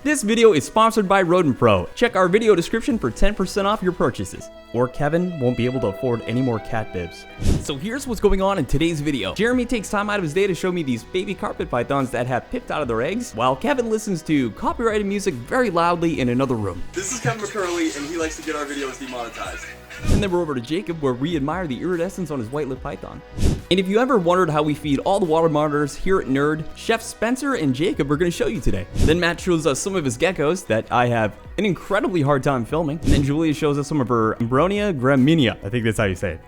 This video is sponsored by Rodent Pro. Check our video description for 10% off your purchases. Or Kevin won't be able to afford any more cat bibs. So here's what's going on in today's video. Jeremy takes time out of his day to show me these baby carpet pythons that have pipped out of their eggs, while Kevin listens to copyrighted music very loudly in another room. This is Kevin McCurley, and he likes to get our videos demonetized. And then we're over to Jacob, where we admire the iridescence on his white-lipped python. And if you ever wondered how we feed all the water monitors here at Nerd, Chef Spencer and Jacob are going to show you today. Then Matt shows us some of his geckos that I have an incredibly hard time filming. And then Julia shows us some of her Ambronia graminia. I think that's how you say it.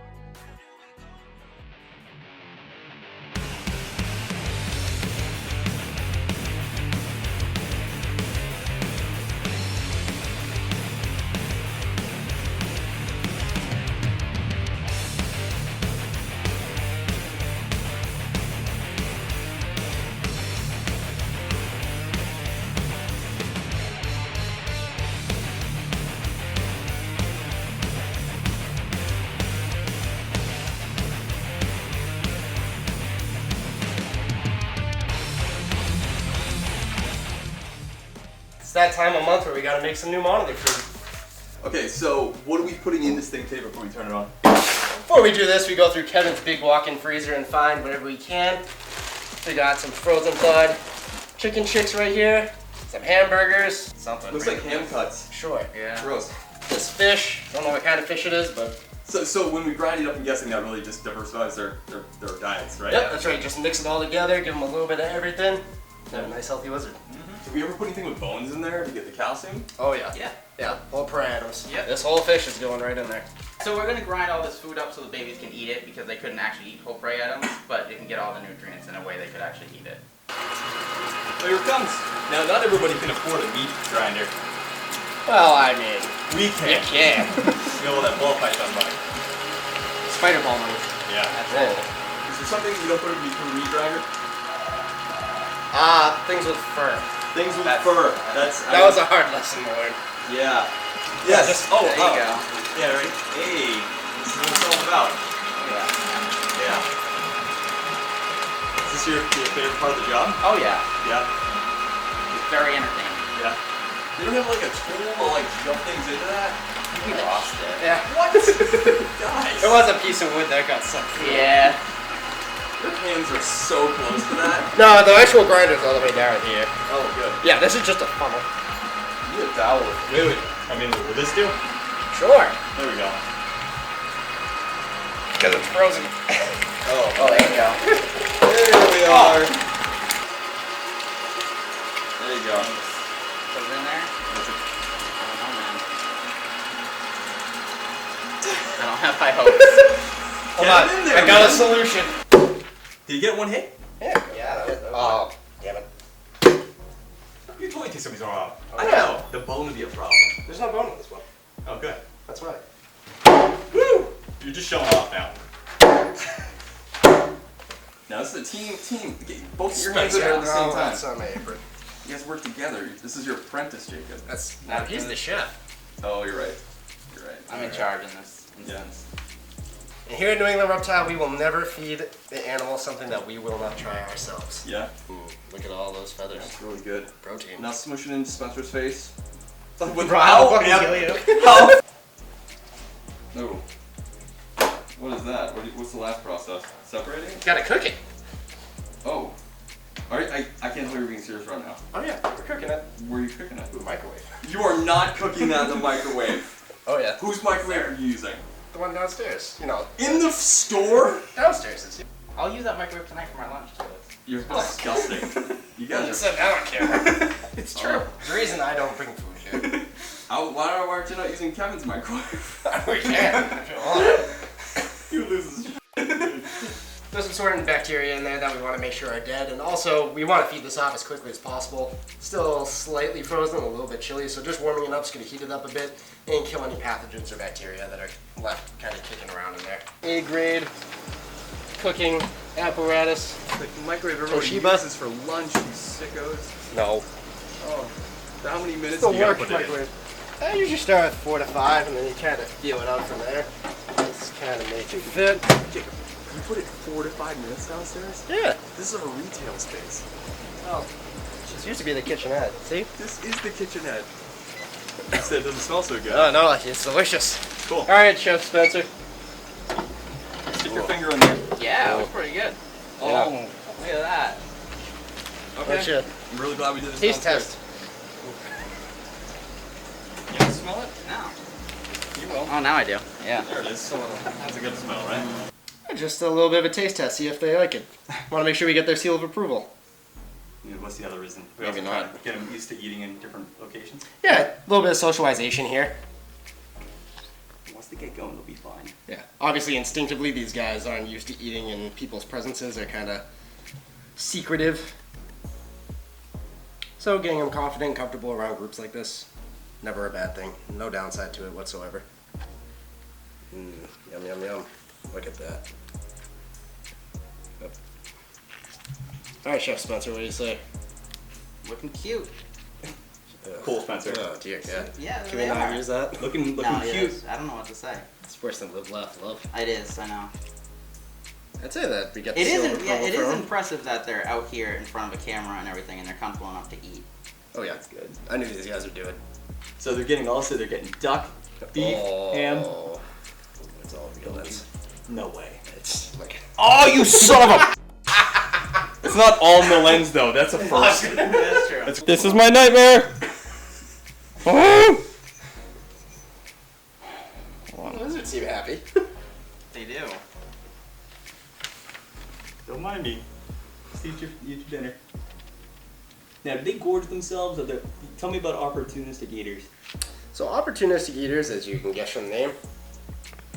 It's that time of month where we gotta make some new monitor food. Okay, so what are we putting in this thing today before we turn it on? Before we do this, we go through Kevin's big walk-in freezer and find whatever we can. We got some frozen thawed chicken chicks right here, some hamburgers, something. Looks like ham cuts. Sure. Yeah. Gross. This fish, don't know what kind of fish it is, but... So when we grind it up, I'm guessing that really just diversifies their diets, right? Yep, that's right. Just mix it all together, give them a little bit of everything. Have a nice healthy lizard. Did we ever put anything with bones in there to get the calcium? Oh yeah. Yeah, whole parameters. Yep. This whole fish is going right in there. So we're gonna grind all this food up so the babies can eat it because they couldn't actually eat whole prey items, but they can get all the nutrients in a way they could actually eat it. Here it comes. Now, not everybody can afford a meat grinder. Well, I mean, We can. you can. You know that ball python money. Spider ball money. Yeah. That's it. Is there something you don't put in a meat grinder? Things with fur. Things with fur. That was a hard lesson to learn. Yeah. Yes. There you go. Yeah, right. Hey, this is what it's all about. Yeah. Is this your favorite part of the job? Oh yeah, Yeah. it's very entertaining. Yeah. They don't have like a tool to like jump things into that? We lost it. Yeah. What? Guys. There was a piece of wood that got sucked through. Yeah. Your hands are so close to that. No, the actual grinder's all the way down here. Oh, good. Yeah, this is just a funnel. You need a dowel. Wait. I mean, will this do? Sure. There we go. Because it's frozen. Oh, Oh, there you go. there we are. There you go. Put it in there. I don't know, man. I don't have high hopes. Hold Get on. it in there, I got a man. solution. Did you get one hit? Yeah, that was oh, damn it. You totally take somebody's arm out. Oh, I yeah. know. The bone would be a problem. There's no bone in this one. Oh, good. That's right. Woo! You're just showing off now. Now this is a team. Both of your hands are there at the same time. That's on my apron. You guys work together. This is your apprentice, Jacob. That's not. He's the chef. Oh, you're right. You're right. I'm in charge in this instance. And here at New England Reptile, we will never feed the animal something that we will not try ourselves. Yeah. Look at all those feathers. That's really good. Protein. Now smush it into Spencer's face. I'll fucking kill you. No. What is that? What's the last process? Separating? Gotta cook it. Oh. Alright, I can't tell you're being serious right now. Oh yeah, we're cooking it. Where are you cooking it? Ooh, microwave. You are not cooking that in the microwave. Oh yeah. Whose microwave are you using? The one downstairs. You know. In the store? Downstairs is. I'll use that microwave tonight for my lunch too. You're disgusting. You guys You are. said I don't care. It's true. The reason I don't bring food here. Why aren't you not using Kevin's microwave? We can if you want. You lose his There's some certain bacteria in there that we want to make sure are dead, and also we want to feed this off as quickly as possible. Still slightly frozen, a little bit chilly, so just warming it up is going to heat it up a bit and kill any pathogens or bacteria that are left kind of kicking around in there. A-grade cooking apparatus. The microwave everybody Toshiba? uses for lunch, you sickos. No. Oh. How many minutes Still do you gotta works put it in? microwave. I usually start with 4 to 5, and then you kind of feel it out from there. Just kind of make it fit. Jacob, you put it 4 to 5 minutes downstairs? Yeah. This is a retail space. Oh, This used to be the kitchenette. See? This is the kitchenette. It doesn't smell so good. Oh no, it's delicious. Cool. All right, Chef Spencer. Stick your finger in there. Yeah, it was pretty good. Yeah. Oh, look at that. Okay. I'm really glad we did this. Taste test. You can smell it? No. You will. Oh, now I do. Yeah. There it is. That's a good smell, right? Just a little bit of a taste test, see if they like it. Want to make sure we get their seal of approval. Yeah, what's the other reason? We Maybe also not. try to get them used to eating in different locations. Yeah, a little bit of socialization here. Once they get going, they'll be fine. Yeah. Obviously, instinctively, these guys aren't used to eating in people's presences. They're kind of secretive. So getting them confident and comfortable around groups like this, never a bad thing. No downside to it whatsoever. Yum, yum, yum. Look at that. Yep. All right, Chef Spencer, what do you say? Looking cute. Cool, Spencer. Oh, dear God. Yeah, Can we not use that? Looking No, cute. yes. I don't know what to say. It's worse than live, laugh, love. It is, I know. I'd say that we get the It seal of isn't. Yeah, approval it for is 'em. impressive that they're out here in front of a camera and everything, and they're comfortable enough to eat. Oh yeah, That's good. I knew these guys would do it. So they're getting duck, beef, ham. It's all violence. No way. It's like Oh, you son of a! It's not all Millen's though. That's a first. That's true. this is my nightmare. The lizards seem happy. They do. Don't mind me. Just eat your dinner. Now, do they gorge themselves? Tell me about opportunistic eaters. So opportunistic eaters, as you can guess from the name,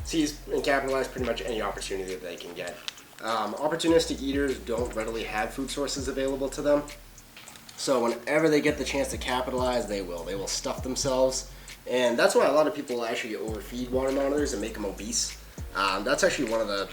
seize and capitalize pretty much any opportunity that they can get. Opportunistic eaters don't readily have food sources available to them. So whenever they get the chance to capitalize, they will. They will stuff themselves. And that's why a lot of people actually overfeed water monitors and make them obese. That's actually one of the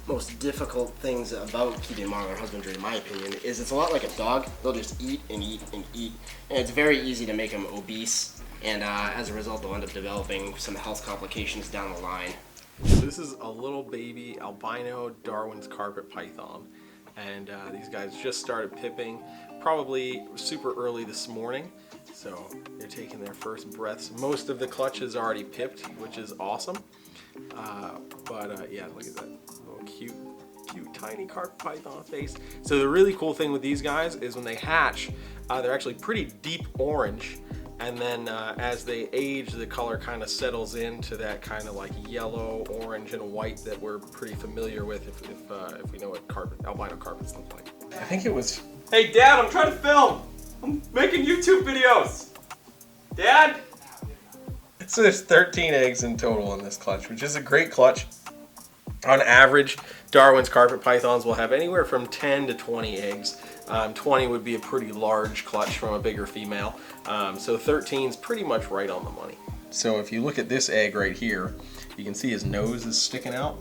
most difficult things about keeping monitor husbandry, in my opinion, is it's a lot like a dog. They'll just eat and eat and eat. And it's very easy to make them obese. And as a result, they'll end up developing some health complications down the line. This is a little baby albino Darwin's carpet python, and these guys just started pipping probably super early this morning, so they're taking their first breaths. Most of the clutch is already pipped, which is awesome, yeah, look at that little cute tiny carpet python face. So the really cool thing with these guys is when they hatch, they're actually pretty deep orange. And then as they age, the color kind of settles into that kind of like yellow, orange, and white that we're pretty familiar with if we know what albino carpets look like. I think it was... Hey, Dad, I'm trying to film. I'm making YouTube videos. Dad? So there's 13 eggs in total in this clutch, which is a great clutch. On average, Darwin's carpet pythons will have anywhere from 10 to 20 eggs. 20 would be a pretty large clutch from a bigger female. So 13 is pretty much right on the money. So if you look at this egg right here, you can see his nose is sticking out.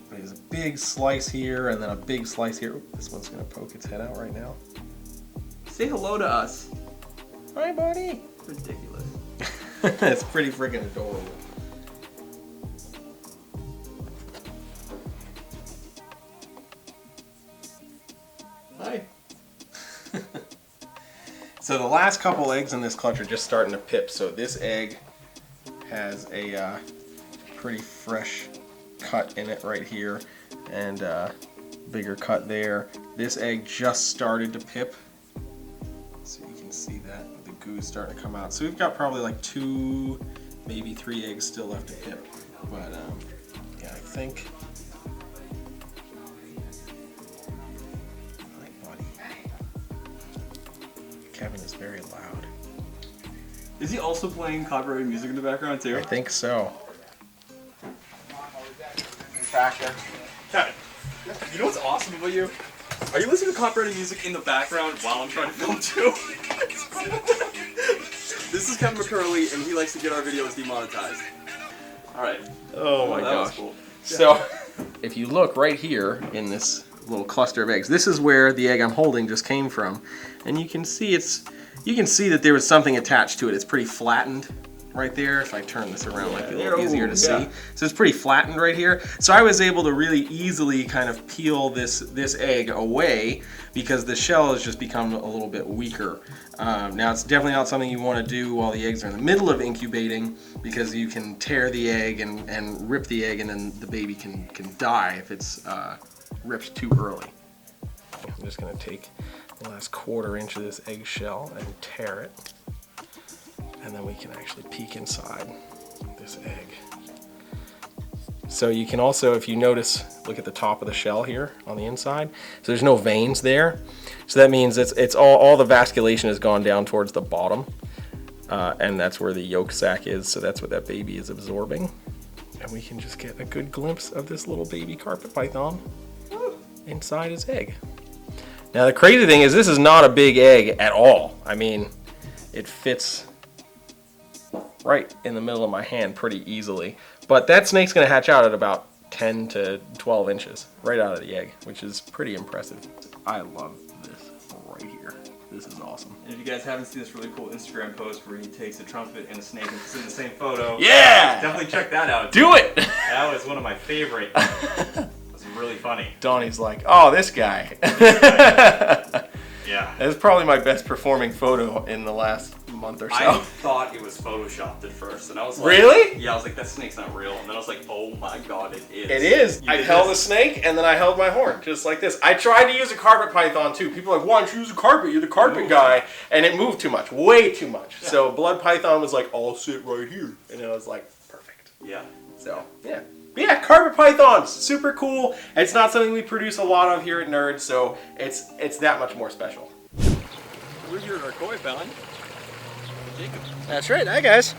But there's a big slice here and then a big slice here. Ooh, this one's gonna poke its head out right now. Say hello to us. Hi, buddy. Ridiculous. It's pretty freaking adorable. Hi. So the last couple eggs in this clutch are just starting to pip. So this egg has a pretty fresh cut in it right here, and bigger cut there. This egg just started to pip, so you can see that the goo's starting to come out. So we've got probably like 2, maybe 3 eggs still left to pip. But yeah, I think. Kevin is very loud. Is he also playing copyrighted music in the background too? I think so. Fracture. Kevin, you know what's awesome about you? Are you listening to copyrighted music in the background while I'm trying to film too? This is Kevin McCurley, and he likes to get our videos demonetized. Alright. Oh my that was gosh. cool. So, if you look right here in this little cluster of eggs, this is where the egg I'm holding just came from, and you can see that there was something attached to it. It's pretty flattened, right there. If I turn this around, it might be a little easier to see. So it's pretty flattened right here. So I was able to really easily kind of peel this egg away because the shell has just become a little bit weaker. Now it's definitely not something you want to do while the eggs are in the middle of incubating because you can tear the egg and rip the egg, and then the baby can die if it's ripped too early. I'm just going to take the last 1/4 inch of this eggshell and tear it, and then we can actually peek inside this egg. So you can also, if you notice, look at the top of the shell here on the inside. So there's no veins there. So that means it's all the vasculation has gone down towards the bottom, and that's where the yolk sac is. So that's what that baby is absorbing. And we can just get a good glimpse of this little baby carpet python inside his egg. Now the crazy thing is this is not a big egg at all. I mean, it fits right in the middle of my hand pretty easily. But that snake's gonna hatch out at about 10 to 12 inches right out of the egg, which is pretty impressive. I love this right here. This is awesome. And if you guys haven't seen this really cool Instagram post where he takes a trumpet and a snake and it's in the same photo, yeah! definitely check that out. Do it! That was one of my favorite. It was really funny. Donnie's like, oh, this guy. Yeah. That's probably my best performing photo in the last month or so. I thought it was photoshopped at first, and I was like, really? Yeah, I was like, that snake's not real. And then I was like, oh my god, it is. It is. You I did held this. a snake and then I held my horn, just like this. I tried to use a carpet python too. People are like, why don't you use a carpet? You're the carpet guy. And it moved too much, way too much. Yeah. So blood python was like, I'll sit right here. And I was like, perfect. Yeah. So, yeah. But yeah, carpet pythons, super cool. It's not something we produce a lot of here at Nerd, so it's that much more special. We're here at our koi pond. Jacob. That's right. Hi, guys.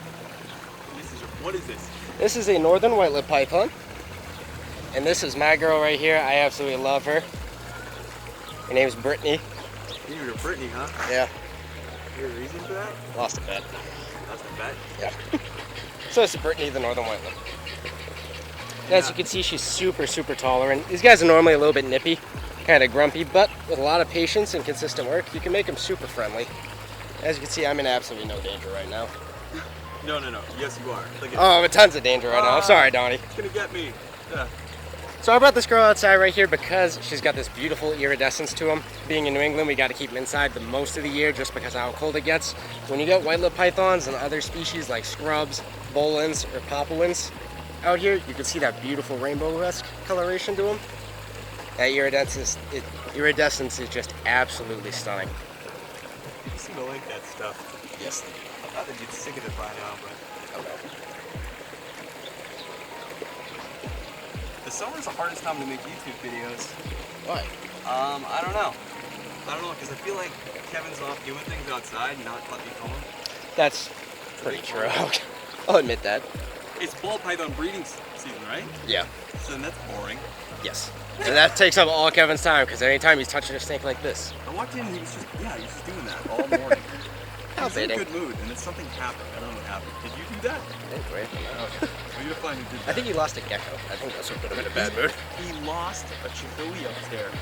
What is this? This is a northern white-lipped python. And this is my girl right here. I absolutely love her. Her name's Brittany. You're Brittany, huh? Yeah. Is there a reason for that? Lost a bet. That's the bet. Yeah. So this is Brittany, the northern white-lipped. As you can see, she's super, super tolerant. These guys are normally a little bit nippy, kind of grumpy, but with a lot of patience and consistent work, you can make them super friendly. As you can see, I'm in absolutely no danger right now. No. Yes, you are. Oh, I'm in tons of danger right now. I'm sorry, Donnie. It's gonna get me. Yeah. So I brought this girl outside right here because she's got this beautiful iridescence to them. Being in New England, we got to keep them inside the most of the year just because of how cold it gets. When you get white-lipped pythons and other species like scrubs, bolins, or populins out here, you can see that beautiful rainbow-esque coloration to them. That iridescence is just absolutely stunning. You seem to like that stuff. Yes. I thought they'd get sick of it by now, but... The summer's the hardest time to make YouTube videos. Why? I don't know. Because I feel like Kevin's off doing things outside, not letting me film. That's pretty true. I'll admit that. It's ball python breeding season, right? Yeah. So then that's boring. Yes. And that takes up all Kevin's time because anytime he's touching a snake like this. I walked in and he was just doing that all morning. He was in a good mood, and then something happened. I don't know what happened. Did you do that? Wait. Okay. Well, you're fine. Who did that? I think he lost a gecko. I think that's what put him in a bad mood. He lost a chihuahua upstairs.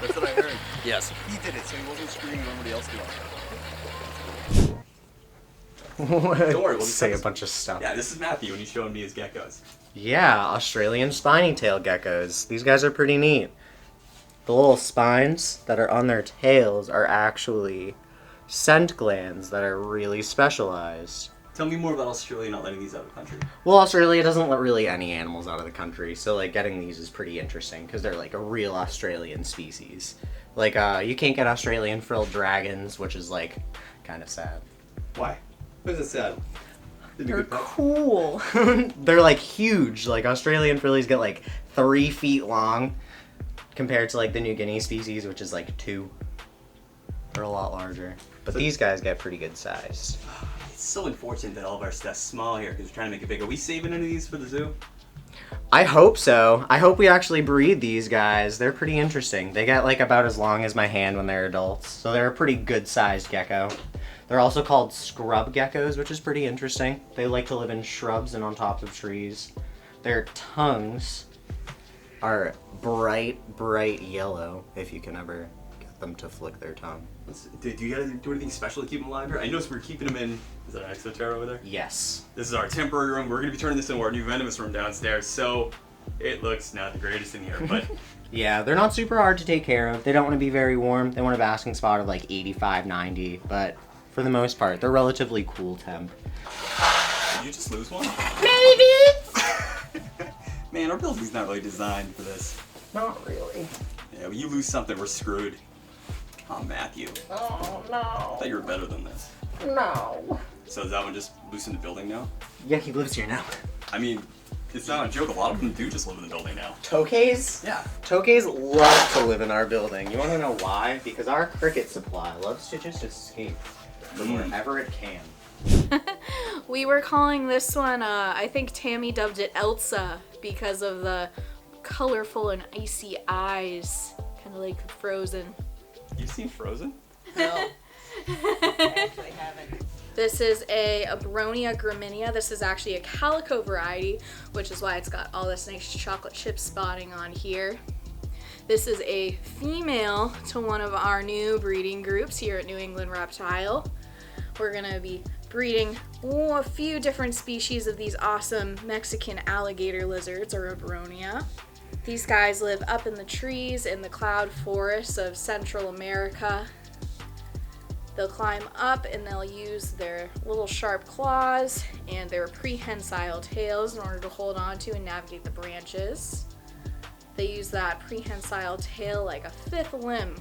That's what I heard. Yes. He did it, so he wasn't screaming when everybody else did. Don't worry, we'll say a bunch of stuff. Yeah, this is Matthew, and he's showing me his geckos. Yeah, Australian spiny tail geckos. These guys are pretty neat. The little spines that are on their tails are actually scent glands that are really specialized. Tell me more about Australia not letting these out of the country. Well, Australia doesn't let really any animals out of the country, so like getting these is pretty interesting because they're like a real Australian species. Like you can't get Australian frilled dragons, which is like kind of sad. Why? What is it sad? They're cool. They're like huge. Like Australian frillies get like 3 feet long compared to like the New Guinea species, which is like 2. They're a lot larger. But these guys get pretty good sized. It's so unfortunate that all of our stuff's small here because we're trying to make it big. Are we saving any of these for the zoo? I hope so. I hope we actually breed these guys. They're pretty interesting. They get like about as long as my hand when they're adults. So they're a pretty good sized gecko. They're also called scrub geckos, which is pretty interesting. They like to live in shrubs and on tops of trees. Their tongues are bright yellow, if you can ever get them to flick their tongue. Do you gotta do anything special to keep them alive here? I noticed we're keeping them in Is that an exoterra over there? Yes. This is our temporary room. We're going to be turning this into our new venomous room downstairs, so it looks not the greatest in here, but... Yeah, they're not super hard to take care of. They don't want to be very warm. They want a basking spot of like 85, 90, but for the most part, they're relatively cool temp. Did you just lose one? Maybe! Man, our building's not really designed for this. Not really. Yeah, when you lose something, we're screwed. Oh, Matthew. Oh, no. I thought you were better than this. No. So is that one just loose in the building now? Yeah, he lives here now. I mean, it's not a joke. A lot of them do just live in the building now. Tokays? Yeah. Tokays love to live in our building. You want to know why? Because our cricket supply loves to just escape from wherever it can. We were calling this one, I think Tammy dubbed it Elsa because of the colorful and icy eyes. Kind of like Frozen. You've seen Frozen? No. I actually haven't. This is a Abronia graminia. This is actually a calico variety, which is why it's got all this nice chocolate chip spotting on here. This is a female to one of our new breeding groups here at New England Reptile. We're gonna be breeding a few different species of these awesome Mexican alligator lizards, or Abronia. These guys live up in the trees in the cloud forests of Central America. They'll climb up and they'll use their little sharp claws and their prehensile tails in order to hold on to and navigate the branches. They use that prehensile tail like a fifth limb,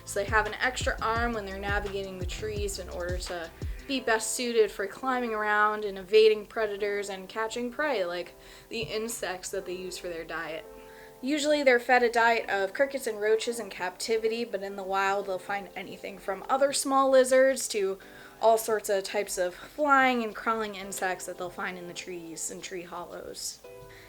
so they have an extra arm when they're navigating the trees in order to be best suited for climbing around and evading predators and catching prey, like the insects that they use for their diet. Usually they're fed a diet of crickets and roaches in captivity, but in the wild they'll find anything from other small lizards to all sorts of types of flying and crawling insects that they'll find in the trees and tree hollows.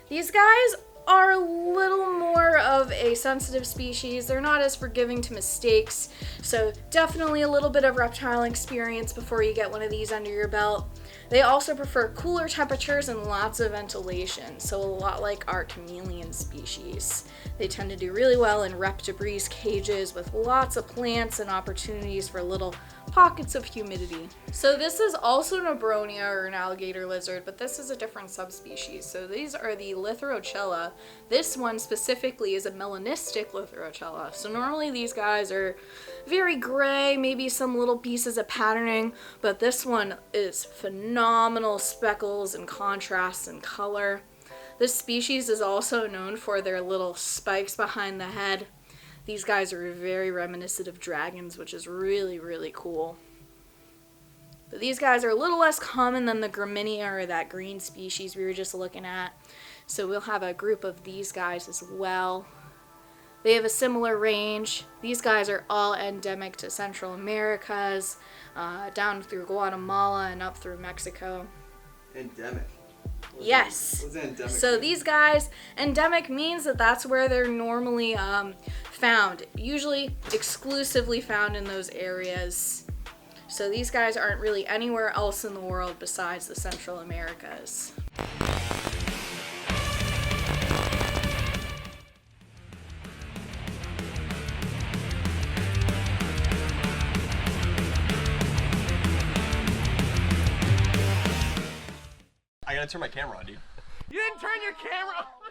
These guys are a little more of a sensitive species. They're not as forgiving to mistakes, so definitely a little bit of reptile experience before you get one of these under your belt. They also prefer cooler temperatures and lots of ventilation, so a lot like our chameleon species. They tend to do really well in Reptibris cages with lots of plants and opportunities for little pockets of humidity. So this is also an Abronia or an alligator lizard, but this is a different subspecies. So these are the Lithorochella. This one specifically is a melanistic Lithorochella. So normally these guys are very gray, maybe some little pieces of patterning, but this one is phenomenal speckles and contrasts in color. This species is also known for their little spikes behind the head. These guys are very reminiscent of dragons, which is really, really cool. But these guys are a little less common than the graminia or that green species we were just looking at. So we'll have a group of these guys as well. They have a similar range. These guys are all endemic to Central Americas, down through Guatemala and up through Mexico. Endemic. Yes. What's endemic? So these guys, endemic means that that's where they're normally found, usually exclusively found in those areas. So these guys aren't really anywhere else in the world besides the Central Americas. I gotta turn my camera on, dude. You didn't turn your camera on!